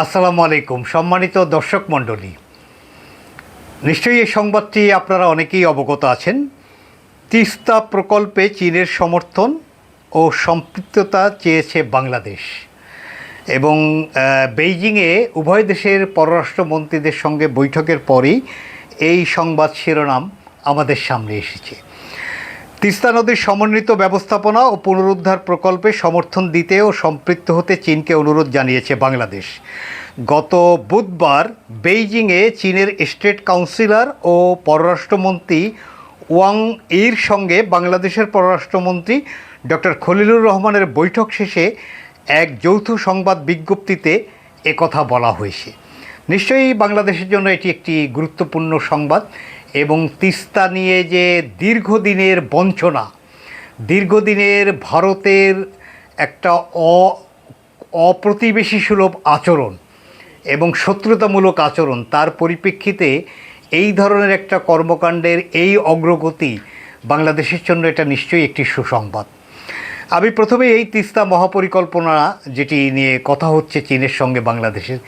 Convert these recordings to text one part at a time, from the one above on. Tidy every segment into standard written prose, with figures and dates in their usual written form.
আসসালামু আলাইকুম সম্মানিত দর্শক মণ্ডলী, নিশ্চয়ই এই সংবাদটি আপনারা অনেকেই অবগত আছেন। তিস্তা প্রকল্পে চীনের সমর্থন ও সম্পৃক্ততা চেয়েছে বাংলাদেশ এবং বেইজিংয়ে উভয় দেশের পররাষ্ট্রমন্ত্রীদের সঙ্গে বৈঠকের পরেই এই সংবাদ শিরোনাম আমাদের সামনে এসেছে। তিস্তা নদীর সমন্বিত ব্যবস্থাপনা ও পুনরুদ্ধার প্রকল্পে সমর্থন দিতে ও সম্পৃক্ত হতে চীনকে অনুরোধ জানিয়েছে বাংলাদেশ। গত বুধবার বেইজিংয়ে চীনের স্টেট কাউন্সিলর ও পররাষ্ট্রমন্ত্রী ওয়াং ইর সঙ্গে বাংলাদেশের পররাষ্ট্রমন্ত্রী ডক্টর খলিলুর রহমানের বৈঠক শেষে এক যৌথ সংবাদ বিজ্ঞপ্তিতে একথা বলা হয়েছে। নিশ্চয়ই বাংলাদেশের জন্য এটি একটি গুরুত্বপূর্ণ সংবাদ এবং তিস্তা নিয়ে যে দীর্ঘদিনের বঞ্চনা, দীর্ঘদিনের ভারতের একটা অপ্রতিবেশী সুলভ আচরণ এবং শত্রুতামূলক আচরণ, তার পরিপ্রেক্ষিতে এই ধরনের একটা কর্মকাণ্ডের এই অগ্রগতি বাংলাদেশের জন্য এটা নিশ্চয়ই একটি সুসংবাদ। আমি প্রথমে এই তিস্তা মহাপরিকল্পনা যেটি নিয়ে কথা হচ্ছে চীনের সঙ্গে বাংলাদেশের,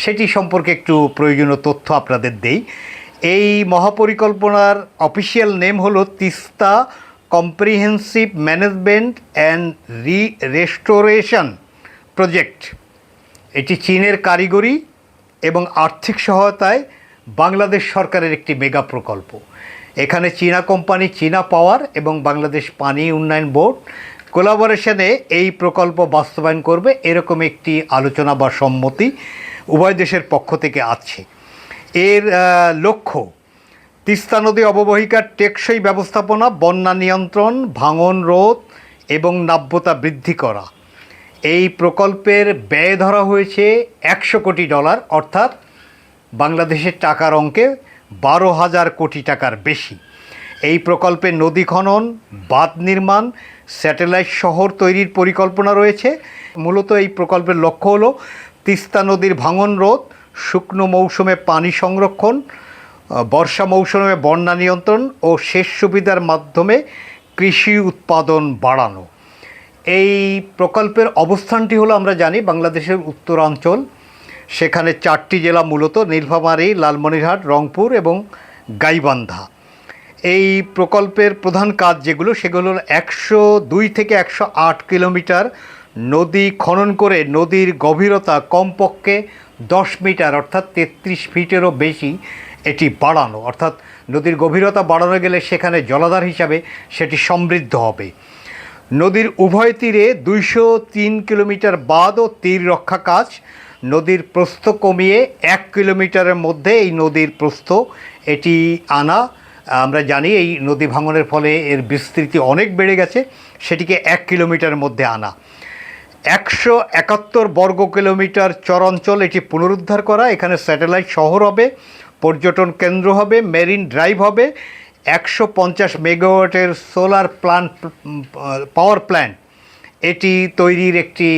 সেটি সম্পর্কে একটু প্রয়োজনীয় তথ্য আপনাদের দেই। এই মহাপরিকল্পনার অফিসিয়াল নেম হলো Teesta comprehensive management and restoration project. এটি চীনের কারিগরি এবং আর্থিক সহায়তায় বাংলাদেশ সরকারের একটি মেগা প্রকল্প। এখানে চীনা কোম্পানি চীনা পাওয়ার এবং বাংলাদেশ পানি উন্নয়ন বোর্ড কোলাবোরেশনে এই প্রকল্প বাস্তবায়ন করবে, এরকম একটি আলোচনা বা সম্মতি উভয় দেশের পক্ষ থেকে আছে। এর লক্ষ্য তিস্তা নদী অববাহিকার টেকসই ব্যবস্থাপনা, বন্যা নিয়ন্ত্রণ, ভাঙন রোধ এবং নাব্যতা বৃদ্ধি করা। এই প্রকল্পের ব্যয় ধরা হয়েছে $100 কোটি, অর্থাৎ বাংলাদেশের টাকার অঙ্কে 12,000 কোটি টাকার বেশি। এই প্রকল্পে নদী খনন, বাঁধ নির্মাণ, স্যাটেলাইট শহর তৈরির পরিকল্পনা রয়েছে। মূলত এই প্রকল্পের লক্ষ্য হলো তিস্তা নদীর ভাঙন রোধ, শুকনো মৌসুমে পানি সংরক্ষণ, বর্ষা মৌসুমে বন্যা নিয়ন্ত্রণ ও সেচ সুবিধার মাধ্যমে কৃষি উৎপাদন বাড়ানো। এই প্রকল্পের অবস্থানটি হলো, আমরা জানি, বাংলাদেশের উত্তরাঞ্চল। সেখানে 4টি জেলা, মূলত নীলফামারী, লালমনিরহাট, রংপুর এবং গাইবান্ধা। এই প্রকল্পের প্রধান কাজ যেগুলো, সেগুলো 102 থেকে 108 কিলোমিটার নদী খনন করে নদীর গভীরতা কমপক্ষে 10 মিটার অর্থাৎ 33 ফিটেরও বেশি এটি বাড়ানো। অর্থাৎ নদীর গভীরতা বাড়ানো গেলে সেখানে জলাধার হিসাবে সেটি সমৃদ্ধ হবে। নদীর উভয় তীরে 203 কিলোমিটার বাঁধ ও তীর রক্ষা কাজ। নদীর প্রস্থ কমিয়ে 1 কিলোমিটারের মধ্যে এই নদীর প্রস্থ এটি আনা। আমরা জানি এই নদী ভাঙনের ফলে এর বিস্তৃতি অনেক বেড়ে গেছে, সেটিকে 1 কিলোমিটারের মধ্যে আনা। 171 বর্গ কিলোমিটার চরাঞ্চল এটি পুনরুদ্ধার করা। এখানে স্যাটেলাইট শহর হবে, পর্যটন কেন্দ্র হবে, মেরিন ড্রাইভ হবে, 150 মেগাওয়াটের সোলার পাওয়ার প্ল্যান্ট এটি তৈরির একটি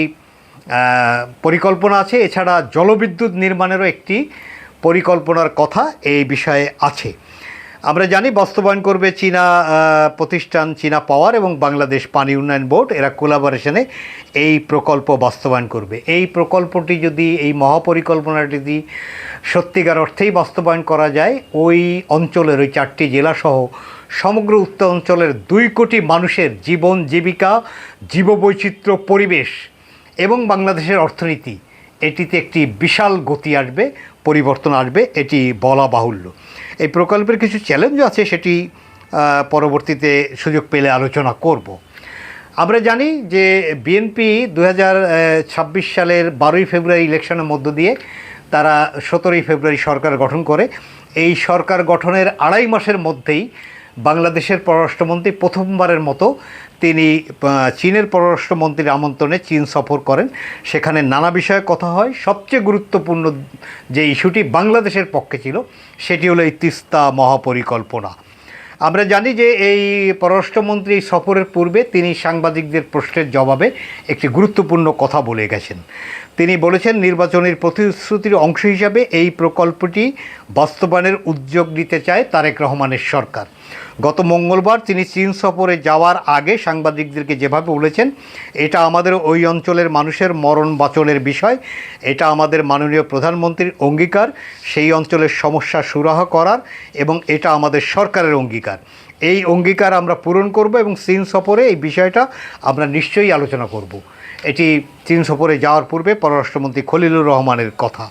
পরিকল্পনা আছে। এছাড়া জলবিদ্যুৎ নির্মাণেরও একটি পরিকল্পনার কথা এই বিষয়ে আছে। আমরা জানি বাস্তবায়ন করবে চীনা প্রতিষ্ঠান চীনা পাওয়ার এবং বাংলাদেশ পানি উন্নয়ন বোর্ড, এরা কোলাবোরেশনে এই প্রকল্প বাস্তবায়ন করবে। এই প্রকল্পটি যদি, এই মহাপরিকল্পনাটি যদি সত্যিকার অর্থেই বাস্তবায়ন করা যায়, ওই অঞ্চলের ওই 4টি জেলাসহ সমগ্র উত্তর অঞ্চলের 2 কোটি মানুষের জীবন জীবিকা, জীববৈচিত্র্য, পরিবেশ এবং বাংলাদেশের অর্থনীতি, এটিতে একটি বিশাল গতি আসবে, পরিবর্তন আসবে, এটি বলা বাহুল্য। এই প্রকল্পের কিছু চ্যালেঞ্জ আছে, সেটি পরবর্তীতে সুযোগ পেলে আলোচনা করব। আমরা জানি যে বিএনপি 2026 সালের 12ই ফেব্রুয়ারি ইলেকশনের মধ্য দিয়ে তারা 17ই ফেব্রুয়ারি সরকার গঠন করে। এই সরকার গঠনের 2.5 মাসের মধ্যেই বাংলাদেশের পররাষ্ট্রমন্ত্রী প্রথমবারের মতো তিনি চীনের পররাষ্ট্রমন্ত্রীর আমন্ত্রণে চীন সফর করেন। সেখানে নানা বিষয়ে কথা হয়। সবচেয়ে গুরুত্বপূর্ণ যে ইস্যুটি বাংলাদেশের পক্ষে ছিল, সেটি হলো এই তিস্তা মহাপরিকল্পনা। আমরা জানি যে এই পররাষ্ট্রমন্ত্রী সফরের পূর্বে তিনি সাংবাদিকদের প্রশ্নের জবাবে একটি গুরুত্বপূর্ণ কথা বলে গেছেন। তিনি বলেছেন, নির্বাচনের প্রতিশ্রুতির অংশ হিসাবে এই প্রকল্পটি বাস্তবায়নের উদ্যোগ নিতে চায় তারেক রহমানের সরকার। গত মঙ্গলবার তিনি চীন সফরে যাওয়ার আগে সাংবাদিকদেরকে যেভাবে বলেছেন, এটা আমাদের ওই অঞ্চলের মানুষের মরণ বাঁচনের বিষয়, এটা আমাদের মাননীয় প্রধানমন্ত্রীর অঙ্গীকার সেই অঞ্চলের সমস্যা সুরাহা করার, এবং এটা আমাদের সরকারের অঙ্গীকার। এই অঙ্গীকার আমরা পূরণ করব এবং চীন সফরে এই বিষয়টা আমরা নিশ্চয়ই আলোচনা করব। এটি চীন সফরে যাওয়ার পূর্বে পররাষ্ট্রমন্ত্রী খলিলুর রহমানের কথা।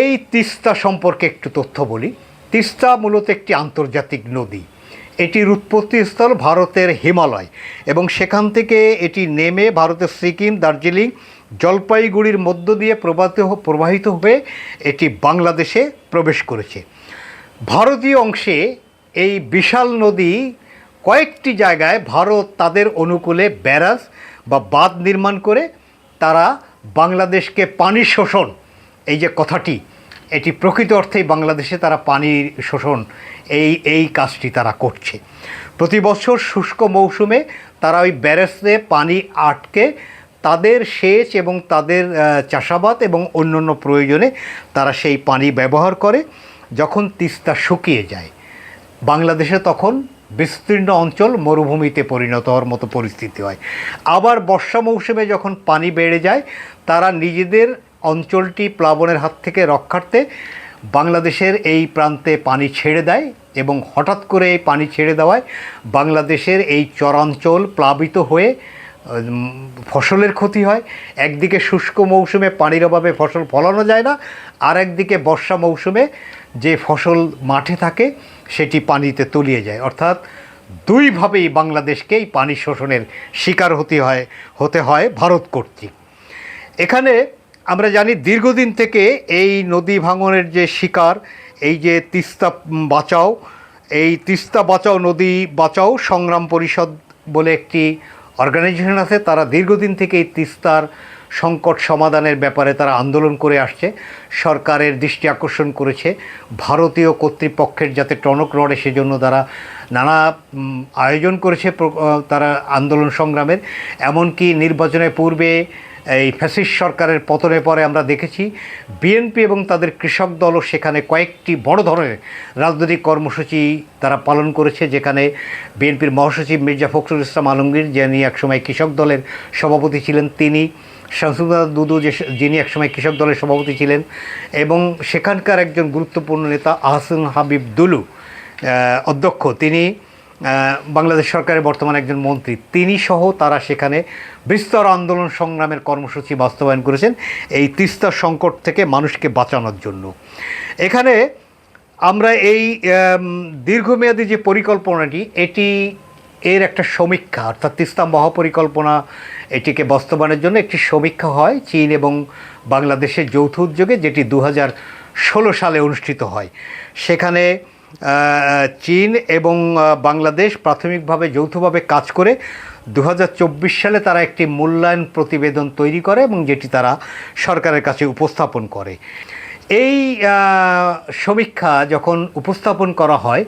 এই তিস্তা সম্পর্কে একটু তথ্য বলি। তিস্তা মূলত একটি আন্তর্জাতিক নদী। এটির উৎপত্তিস্থল ভারতের হিমালয় এবং সেখান থেকে এটি নেমে ভারতের সিকিম, দার্জিলিং, জলপাইগুড়ির মধ্য দিয়ে প্রবাহিত হয়ে এটি বাংলাদেশে প্রবেশ করেছে। ভারতীয় অংশে এই বিশাল নদী কয়েকটি জায়গায় ভারত তাদের অনুকূলে ব্যারাজ বা বাঁধ নির্মাণ করে তারা বাংলাদেশকে পানি শোষণ, এই যে কথাটি, এটি প্রকৃত অর্থেই বাংলাদেশে তারা পানির শোষণ এই কাজটি তারা করছে। প্রতি বছর শুষ্ক মৌসুমে তারা ওই ব্যারেজে পানি আটকে তাদের সেচ এবং তাদের চাষাবাদ এবং অন্যান্য প্রয়োজনে তারা সেই পানি ব্যবহার করে। যখন তিস্তা শুকিয়ে যায়, বাংলাদেশে তখন বিস্তীর্ণ অঞ্চল মরুভূমিতে পরিণত হওয়ার মতো পরিস্থিতি হয়। আবার বর্ষা মৌসুমে যখন পানি বেড়ে যায়, তারা নিজেদের অঞ্চলটি প্লাবনের হাত থেকে রক্ষার্থে বাংলাদেশের এই প্রান্তে পানি ছেড়ে দেয় এবং হঠাৎ করে এই পানি ছেড়ে দেওয়ায় বাংলাদেশের এই চরাঞ্চল প্লাবিত হয়ে ফসলের ক্ষতি হয়। একদিকে শুষ্ক মৌসুমে পানির অভাবে ফসল ফলানো যায় না, আর একদিকে বর্ষা মৌসুমে যে ফসল মাঠে থাকে সেটি পানিতে তলিয়ে যায়। অর্থাৎ দুইভাবেই বাংলাদেশকে এই পানি শোষণের শিকার হতে হয় ভারত কর্তৃক। এখানে আমরা জানি দীর্ঘদিন থেকে এই নদী ভাঙনের যে শিকার, এই যে তিস্তা বাঁচাও, এই তিস্তা বাঁচাও নদী বাঁচাও সংগ্রাম পরিষদ বলে একটি অর্গানাইজেশন আছে। তারা দীর্ঘদিন থেকে এই তিস্তার সংকট সমাধানের ব্যাপারে তারা আন্দোলন করে আসছে। সরকারের দৃষ্টি আকর্ষণ করেছে ভারতীয় কর্তৃপক্ষের যাতে টনক নড়ে সেজন্য তারা নানা আয়োজন করেছে তারা আন্দোলন সংগ্রামের। এমনকি নির্বাচনের পূর্বে এই ফ্যাসিস্ট সরকারের পতনের পরে আমরা দেখেছি বিএনপি এবং তাদের কৃষক দলও সেখানে কয়েকটি বড় ধরনের রাজনৈতিক কর্মসূচি তারা পালন করেছে, যেখানে বিএনপির মহাসচিব মির্জা ফখরুল ইসলাম আলমগীর, যিনি একসময় কৃষক দলের সভাপতি ছিলেন, তিনি, শামসুন্নাহ দুদু যিনি একসময় কৃষক দলের সভাপতি ছিলেন, এবং সেখানকার একজন গুরুত্বপূর্ণ নেতা আহসান হাবিব দুলু অধ্যক্ষ, তিনি বাংলাদেশ সরকারের বর্তমান একজন মন্ত্রী, তিনি সহ তারা সেখানে বিস্তর আন্দোলন সংগ্রামের কর্মসূচি বাস্তবায়ন করেছেন এই তিস্তা সংকট থেকে মানুষকে বাঁচানোর জন্য। এখানে আমরা এই দীর্ঘমেয়াদী যে পরিকল্পনাটি, এর একটা সমীক্ষা, অর্থাৎ তিস্তা মহাপরিকল্পনা, এটিকে বাস্তবায়নের জন্য একটি সমীক্ষা হয় চীন এবং বাংলাদেশের যৌথ উদ্যোগে, যেটি 2016 সালে অনুষ্ঠিত হয়। সেখানে চীন এবং বাংলাদেশ প্রাথমিকভাবে যৌথভাবে কাজ করে 2024 সালে তারা একটি মূল্যায়ন প্রতিবেদন তৈরি করে এবং যেটি তারা সরকারের কাছে উপস্থাপন করে। এই সমীক্ষা যখন উপস্থাপন করা হয়,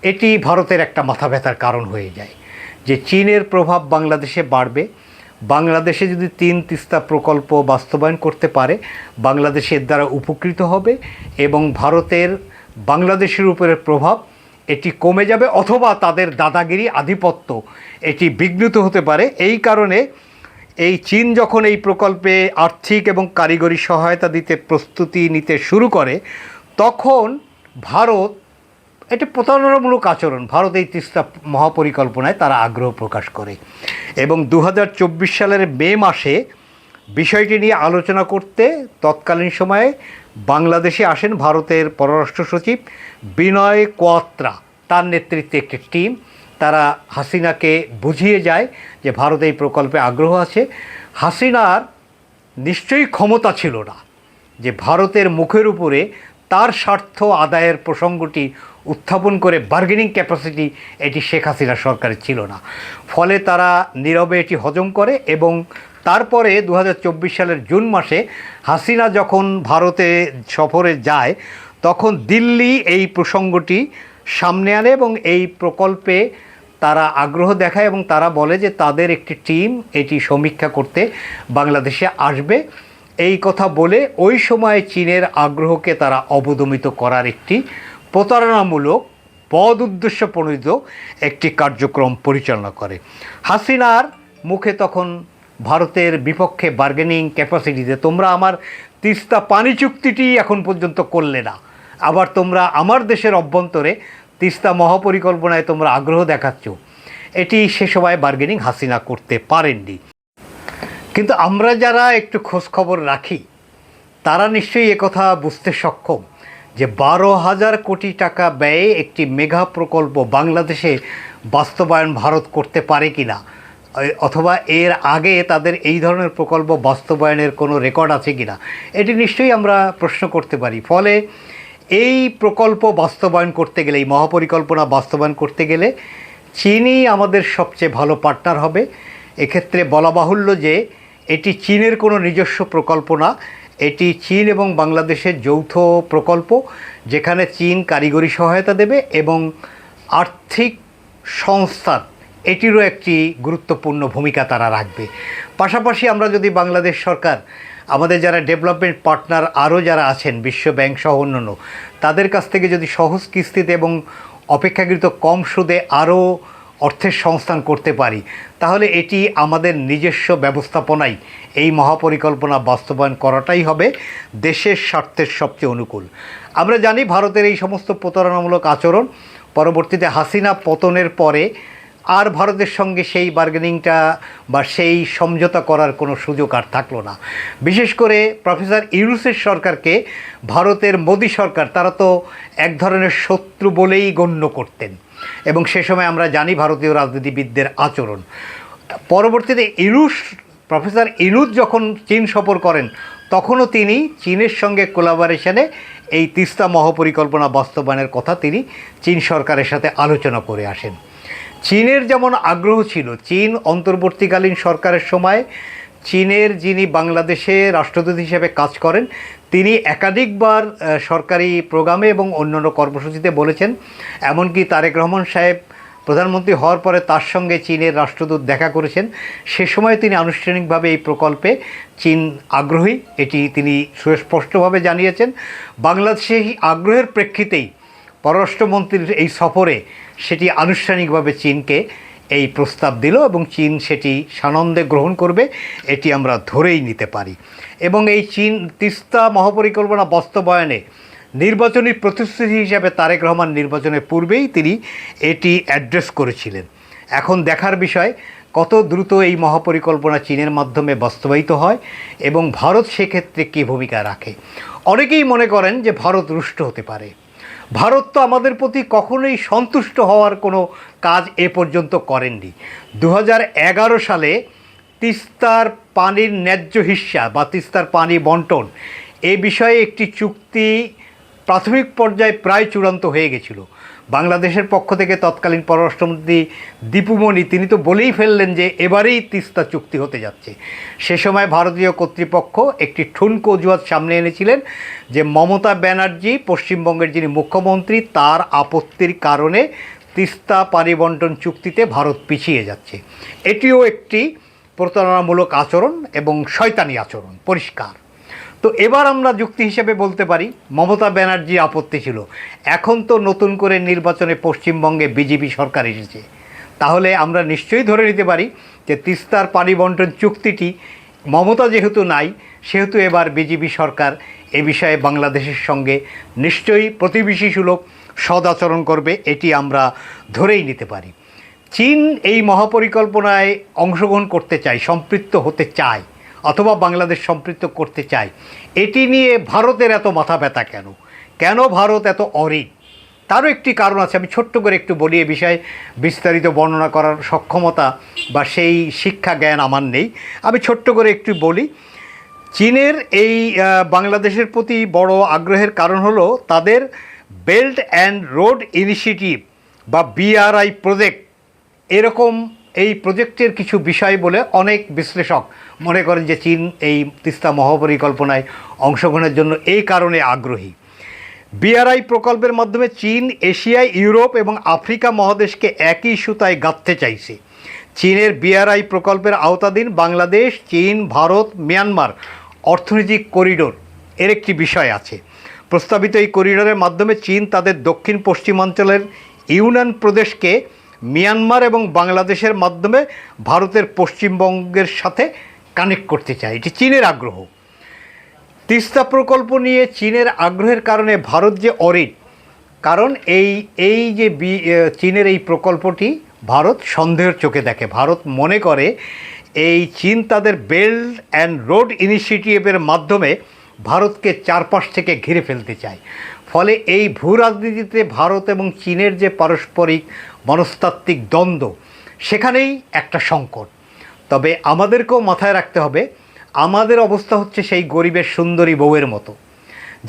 এটি ভারতের একটা মাথা ব্যথার কারণ হয়ে যায় যে চীনের প্রভাব বাংলাদেশে বাড়বে। বাংলাদেশে যদি তিস্তা প্রকল্প বাস্তবায়ন করতে পারে, বাংলাদেশের দ্বারা উপকৃত হবে এবং ভারতের বাংলাদেশের উপরে প্রভাব এটি কমে যাবে, অথবা তাদের দাদাগিরি আধিপত্য এটি বিঘ্নিত হতে পারে। এই কারণে এই চীন যখন এই প্রকল্পে আর্থিক এবং কারিগরি সহায়তা দিতে প্রস্তুতি নিতে শুরু করে, তখন ভারত, এটি প্রতারণামূলক আচরণ, ভারত এই তিস্তা মহাপরিকল্পনায় তারা আগ্রহ প্রকাশ করে এবং 2024 সালের মে মাসে বিষয়টি নিয়ে আলোচনা করতে তৎকালীন সময়ে বাংলাদেশে আসেন ভারতের পররাষ্ট্র সচিব বিনয় কোয়াত্রা, তার নেতৃত্বে একটি টিম। তারা হাসিনাকে বুঝিয়ে যায় যে ভারত এই প্রকল্পে আগ্রহ আছে। হাসিনার নিশ্চয়ই ক্ষমতা ছিল না যে ভারতের মুখের উপরে তার স্বার্থ আদায়ের প্রসঙ্গটি উত্থাপন করে বার্গেনিং ক্যাপাসিটি এটি শেখ হাসিনা সরকারের ছিল না। ফলে তারা নীরবে এটি হজম করে এবং তারপরে 2024 সালের জুন মাসে হাসিনা যখন ভারতে সফরে যায়, তখন দিল্লি এই প্রসঙ্গটি সামনে আনে এবং এই প্রকল্পে তারা আগ্রহ দেখায় এবং তারা বলে যে তাদের একটি টিম এটি সমীক্ষা করতে বাংলাদেশে আসবে এই কথা বলে ওই সময় চীনের আগ্রহকে তারা অবদমিত করার একটি প্রতারণামূলক বদ উদ্দেশ্য প্রণোদিত একটি কার্যক্রম পরিচালনা করে। হাসিনার মুখে তখন ভারতের বিপক্ষে বার্গেনিং ক্যাপাসিটিতে, তোমরা আমার তিস্তা পানি চুক্তিটি এখন পর্যন্ত করলে না, আবার তোমরা আমার দেশের অভ্যন্তরে তিস্তা মহাপরিকল্পনায় তোমরা আগ্রহ দেখাচ্ছ, এটি সে সময় বার্গেনিং হাসিনা করতে পারেননি। কিন্তু আমরা যারা একটু খোঁজখবর রাখি তারা নিশ্চয়ই একথা বুঝতে সক্ষম যে 12,000 কোটি টাকা ব্যয়ে একটি মেগা প্রকল্প বাংলাদেশে বাস্তবায়ন ভারত করতে পারে কি না, অথবা এর আগে তাদের এই ধরনের প্রকল্প বাস্তবায়নের কোনো রেকর্ড আছে কি না, এটি নিশ্চয়ই আমরা প্রশ্ন করতে পারি। ফলে এই প্রকল্প বাস্তবায়ন করতে গেলে, এই মহাপরিকল্পনা বাস্তবায়ন করতে গেলে চীনই আমাদের সবচেয়ে ভালো পার্টনার হবে। এক্ষেত্রে বলা বাহুল্য যে এটি চীনের কোনো নিজস্ব প্রকল্প না, এটি চীন এবং বাংলাদেশের যৌথ প্রকল্প, যেখানে চীন কারিগরি সহায়তা দেবে এবং আর্থিক সংস্থান এটিরও একটি গুরুত্বপূর্ণ ভূমিকা তারা রাখবে। পাশাপাশি আমরা যদি বাংলাদেশ সরকার আমাদের যারা ডেভেলপমেন্ট পার্টনার আরও যারা আছেন, বিশ্ব ব্যাংক সহ অন্যান্য, তাদের কাছ থেকে যদি সহজ কিস্তিতে এবং অপেক্ষাকৃত কম সুদে আরও অর্থের সংস্থান করতে পারি, তাহলে এটি আমাদের নিজস্ব ব্যবস্থাপনায় এই মহাপরিকল্পনা বাস্তবায়ন করাটাই হবে দেশের স্বার্থের সবচেয়ে অনুকূল। আমরা জানি ভারতের এই সমস্ত প্রতারণামূলক আচরণ পরবর্তীতে হাসিনা পতনের পরে আর ভারতের সঙ্গে সেই বার্গেনিংটা বা সেই সমঝোতা করার কোনো সুযোগ আর থাকলো না। বিশেষ করে প্রফেসর ইউনূসের সরকারকে ভারতের মোদী সরকার তারা তো এক ধরনের শত্রু বলেই গণ্য করতেন, এবং সে সময় আমরা জানি ভারতীয় রাজনীতিবিদদের আচরণ। পরবর্তীতে প্রফেসর ইউনূস যখন চীন সফর করেন, তখনও তিনি চীনের সঙ্গে কোলাবোরেশনে এই তিস্তা মহাপরিকল্পনা বাস্তবায়নের কথা তিনি চীন সরকারের সাথে আলোচনা করে আসেন। চীনের যেমন আগ্রহ ছিল, চীন অন্তর্বর্তীকালীন সরকারের সময় চীনের যিনি বাংলাদেশে রাষ্ট্রদূত হিসেবে কাজ করেন, তিনি একাধিকবার সরকারি প্রোগ্রামে এবং অন্যান্য কর্মসূচিতে বলেছেন, এমনকি তারেক রহমান সাহেব প্রধানমন্ত্রী হওয়ার পরে তার সঙ্গে চীনের রাষ্ট্রদূত দেখা করেছেন। সে সময় তিনি আনুষ্ঠানিকভাবে এই প্রকল্পে চীন আগ্রহী, এটি তিনি সুস্পষ্টভাবে জানিয়েছেন। বাংলাদেশে আগ্রহের প্রেক্ষিতেই পররাষ্ট্রমন্ত্রীর এই সফরে সেটি আনুষ্ঠানিকভাবে চীনকে এই প্রস্তাব দিল এবং চীন সেটি সানন্দে গ্রহণ করবে, এটি আমরা ধরেই নিতে পারি। এবং এই চীন তিস্তা মহাপরিকল্পনা বাস্তবায়নে নির্বাচনী প্রতিশ্রুতি হিসাবে তারেক রহমান নির্বাচনের পূর্বেই তিনি এটি অ্যাড্রেস করেছিলেন। এখন দেখার বিষয় কত দ্রুত এই মহাপরিকল্পনা চীনের মাধ্যমে বাস্তবায়িত হয় এবং ভারত সেক্ষেত্রে কী ভূমিকা রাখে। অনেকেই মনে করেন যে ভারত রুষ্ট হতে পারে। ভারত তো আমাদের প্রতি কখনোই সন্তুষ্ট হওয়ার কোনো কাজ এ পর্যন্ত করেননি। 2011 সালে তিস্তার পানির ন্যায্য হিস্সা বা তিস্তার পানি বন্টন এ বিষয়ে একটি চুক্তি প্রাথমিক পর্যায়ে প্রায় চূড়ান্ত হয়ে গেছিল। বাংলাদেশের পক্ষ থেকে তৎকালীন পররাষ্ট্রমন্ত্রী দীপু মনি তিনি তো বলেই ফেললেন যে এবারেই তিস্তা চুক্তি হতে যাচ্ছে। সে সময় ভারতীয় কর্তৃপক্ষ একটি ঠুনকো অজুহাত সামনে এনেছিলেন যে মমতা ব্যানার্জি পশ্চিমবঙ্গের যিনি মুখ্যমন্ত্রী তার আপত্তির কারণে তিস্তা পানি বন্টন চুক্তিতে ভারত পিছিয়ে যাচ্ছে। এটিও একটি প্রতারণামূলক আচরণ এবং শয়তানি আচরণ পরিষ্কার। তো এবার আমরা যুক্তি হিসেবে বলতে পারি মমতা ব্যানার্জির আপত্তি ছিল, এখন তো নতুন করে নির্বাচনে পশ্চিমবঙ্গে বিজেপি সরকার এসেছে, তাহলে আমরা নিশ্চয়ই ধরে নিতে পারি যে তিস্তার পানি বন্টন চুক্তিটি মমতা যেহেতু নাই, সেহেতু এবার বিজেপি সরকার এ বিষয়ে বাংলাদেশের সঙ্গে নিশ্চয়ই প্রতিবেশী সুলভ সদাচরণ করবে, এটি আমরা ধরেই নিতে পারি। চীন এই মহাপরিকল্পনায় অংশগ্রহণ করতে চায়, সম্পৃক্ত হতে চায়, অথবা বাংলাদেশ সম্পৃক্ত করতে চায়। এটি নিয়ে ভারতের এত মাথা ব্যথা কেন? কেন ভারত এত অরিড? তারও একটি কারণ আছে, আমি ছোট্ট করে একটু বলি। এ বিষয়ে বিস্তারিত বর্ণনা করার সক্ষমতা বা সেই শিক্ষা জ্ঞান আমার নেই, আমি ছোট্ট করে একটু বলি। চীনের এই বাংলাদেশের প্রতি বড় আগ্রহের কারণ হলো তাদের বেল্ট অ্যান্ড রোড ইনিশিয়েটিভ বা BRI প্রজেক্ট, এরকম এই প্রজেক্টের কিছু বিষয় বলে অনেক বিশ্লেষক মনে করেন যে চীন এই তিস্তা মহাপরিকল্পনায় অংশগ্রহণের জন্য এই কারণে আগ্রহী। BRI প্রকল্পের মাধ্যমে চীন এশিয়ায়, ইউরোপ এবং আফ্রিকা মহাদেশকে একই সুতায় গাঁথতে চাইছে। চীনের BRI প্রকল্পের আওতাধীন বাংলাদেশ, চীন, ভারত, মিয়ানমার অর্থনৈতিক করিডোর এর একটি বিষয় আছে। প্রস্তাবিত এই করিডোরের মাধ্যমে চীন তাদের দক্ষিণ পশ্চিমাঞ্চলের ইউনান প্রদেশকে মিয়ানমার এবং বাংলাদেশের মাধ্যমে ভারতের পশ্চিমবঙ্গের সাথে কানেক্ট করতে চায়। এটি চীনের আগ্রহ। তিস্তা প্রকল্প নিয়ে চীনের আগ্রহের কারণে ভারত যে অরিড, কারণ এই যে চীনের এই প্রকল্পটি ভারত সন্দেহের চোখে দেখে। ভারত মনে করে এই চীন তাদের বেল্ট অ্যান্ড রোড ইনিশিয়েটিভের মাধ্যমে ভারতকে চারপাশ থেকে ঘিরে ফেলতে চায়। ফলে এই ভূ রাজনীতিতে ভারত এবং চীনের যে পারস্পরিক মনস্তাত্ত্বিক দ্বন্দ্ব, সেখানেই একটা সংকট। তবে আমাদেরকেও মাথায় রাখতে হবে, আমাদের অবস্থা হচ্ছে সেই গরিবের সুন্দরী বউয়ের মতো,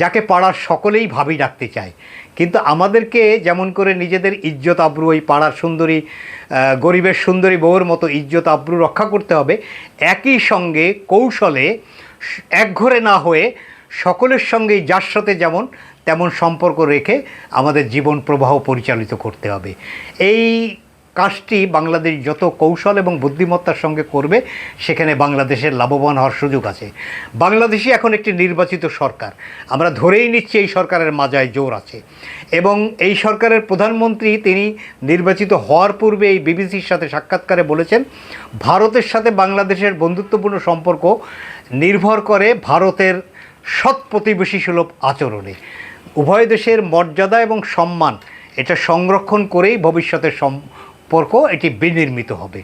যাকে পাড়ার সকলেই ভাবি ডাকতে চায়। কিন্তু আমাদেরকে যেমন করে নিজেদের ইজ্জত আবরু ওই পাড়ার সুন্দরী গরিবের সুন্দরী বউয়ের মতো ইজ্জত আবরু রক্ষা করতে হবে, একই সঙ্গে কৌশলে একঘরে না হয়ে সকলের সঙ্গেই যার সাথে যেমন তেমন সম্পর্ক রেখে আমাদের জীবন প্রবাহ পরিচালিত করতে হবে। এই কাজটি বাংলাদেশ যত কৌশল এবং বুদ্ধিমত্তার সঙ্গে করবে, সেখানে বাংলাদেশের লাভবান হওয়ার সুযোগ আছে। বাংলাদেশে এখন একটি নির্বাচিত সরকার, আমরা ধরেই নিচ্ছি এই সরকারের মাজায় জোর আছে, এবং এই সরকারের প্রধানমন্ত্রী তিনি নির্বাচিত হওয়ার পূর্বে এই বিবিসির সাথে সাক্ষাৎকারে বলেছেন, ভারতের সাথে বাংলাদেশের বন্ধুত্বপূর্ণ সম্পর্ক নির্ভর করে ভারতের সৎ প্রতিবেশী সুলভ আচরণে। উভয় দেশের মর্যাদা এবং সম্মান এটা সংরক্ষণ করেই ভবিষ্যতের সম্পর্ক এটি বিনির্মিত হবে।